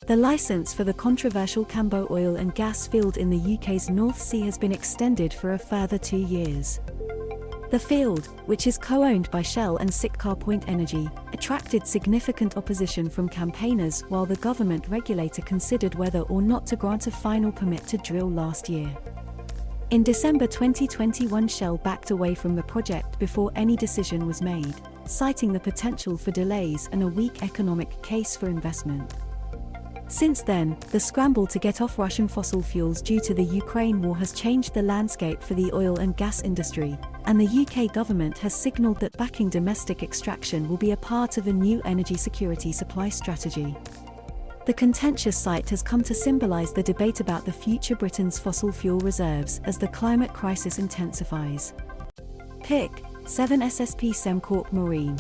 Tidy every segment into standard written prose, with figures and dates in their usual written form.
The licence for the controversial Cambo oil and gas field in the UK's North Sea has been extended for a further 2 years. The field, which is co-owned by Shell and Siccar Energy, attracted significant opposition from campaigners while the government regulator considered whether or not to grant a final permit to drill last year. In December 2021, Shell backed away from the project before any decision was made, citing the potential for delays and a weak economic case for investment. Since then, the scramble to get off Russian fossil fuels due to the Ukraine war has changed the landscape for the oil and gas industry, and the UK government has signalled that backing domestic extraction will be a part of a new energy security supply strategy. The contentious site has come to symbolise the debate about the future Britain's fossil fuel reserves as the climate crisis intensifies. Pic. Sevan SSP Sembcorp Marine.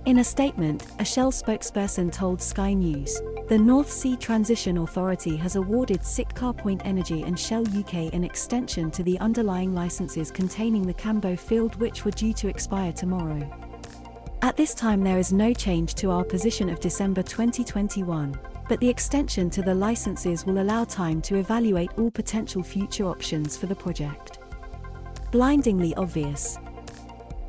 In a statement, a Shell spokesperson told Sky News, the North Sea Transition Authority has awarded Siccar Energy and Shell UK an extension to the underlying licenses containing the Cambo field, which were due to expire tomorrow. At this time there is no change to our position of December 2021, but the extension to the licenses will allow time to evaluate all potential future options for the project. Blindingly obvious.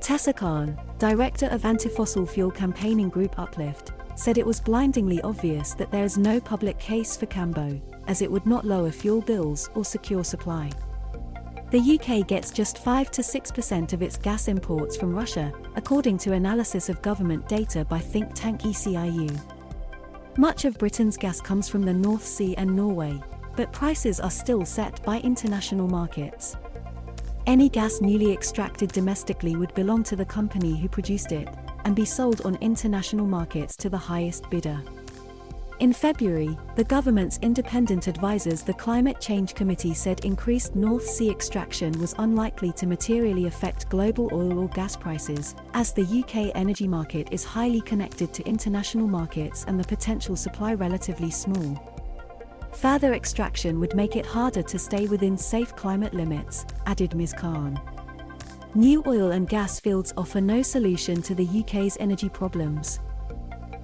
Tessa Khan, director of anti-fossil fuel campaigning group Uplift, said it was blindingly obvious that there is no public case for Cambo, as it would not lower fuel bills or secure supply. The UK gets just 5 to 6% of its gas imports from Russia, according to analysis of government data by think tank ECIU. Much of Britain's gas comes from the North Sea and Norway, but prices are still set by international markets. Any gas newly extracted domestically would belong to the company who produced it, and be sold on international markets to the highest bidder. In February, the government's independent advisors, the Climate Change Committee, said increased North Sea extraction was unlikely to materially affect global oil or gas prices, as the UK energy market is highly connected to international markets and the potential supply relatively small. Further extraction would make it harder to stay within safe climate limits, added Ms. Khan. New oil and gas fields offer no solution to the UK's energy problems.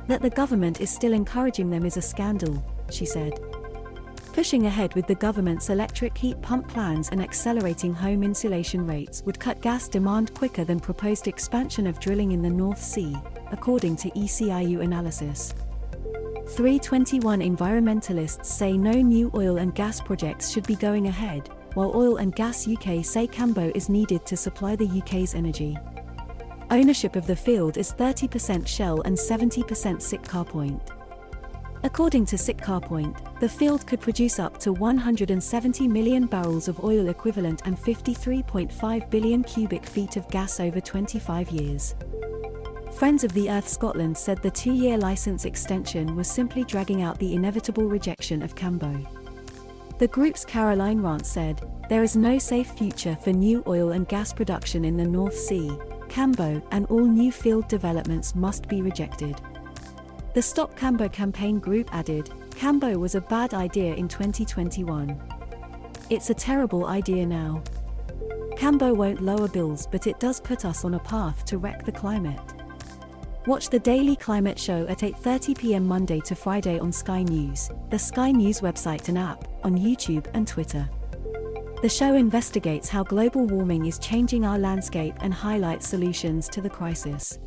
That the government is still encouraging them is a scandal, she said. Pushing ahead with the government's electric heat pump plans and accelerating home insulation rates would cut gas demand quicker than proposed expansion of drilling in the North Sea, according to ECIU analysis. 321 environmentalists say no new oil and gas projects should be going ahead, while Oil and Gas UK say Cambo is needed to supply the UK's energy. Ownership of the field is 30% Shell and 70% Siccar. According to Siccar, the field could produce up to 170 million barrels of oil equivalent and 53.5 billion cubic feet of gas over 25 years. Friends of the Earth Scotland said the 2-year licence extension was simply dragging out the inevitable rejection of Cambo. The group's Caroline Rance said, there is no safe future for new oil and gas production in the North Sea, Cambo, and all new field developments must be rejected. The Stop Cambo campaign group added, Cambo was a bad idea in 2021. It's a terrible idea now. Cambo won't lower bills, but it does put us on a path to wreck the climate. Watch the Daily Climate Show at 8:30 p.m. Monday to Friday on Sky News, the Sky News website and app, on YouTube and Twitter. The show investigates how global warming is changing our landscape and highlights solutions to the crisis.